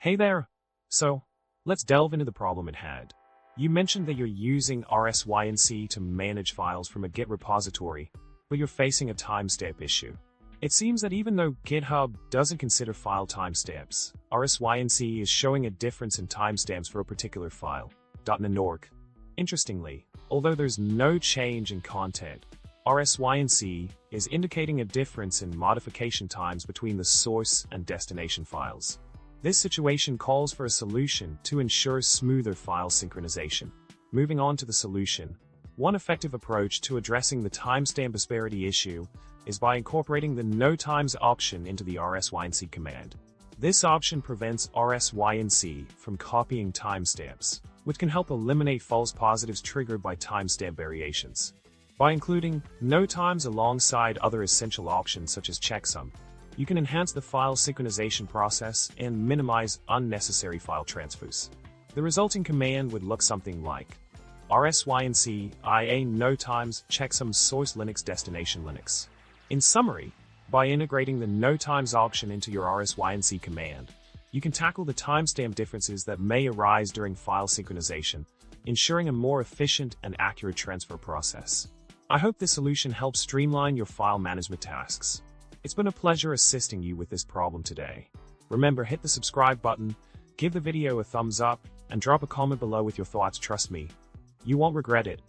Hey there! So, let's delve into the problem at hand. You mentioned that you're using Rsync to manage files from a Git repository, but you're facing a timestamp issue. It seems that even though GitHub doesn't consider file timestamps, Rsync is showing a difference in timestamps for a particular file, .nanorc. Interestingly, although there's no change in content, Rsync is indicating a difference in modification times between the source and destination files. This situation calls for a solution to ensure smoother file synchronization. Moving on to the solution, one effective approach to addressing the timestamp disparity issue is by incorporating the notimes option into the Rsync command. This option prevents Rsync from copying timestamps, which can help eliminate false positives triggered by timestamp variations. By including notimes alongside other essential options such as checksum, you can enhance the file synchronization process and minimize unnecessary file transfers. The resulting command would look something like Rsync ia notimes checksum source Linux destination Linux. In summary, by integrating the notimes option into your Rsync command, you can tackle the timestamp differences that may arise during file synchronization, ensuring a more efficient and accurate transfer process. I hope this solution helps streamline your file management tasks. It's been a pleasure assisting you with this problem today. Remember, hit the subscribe button, give the video a thumbs up, and drop a comment below with your thoughts. Trust me, you won't regret it.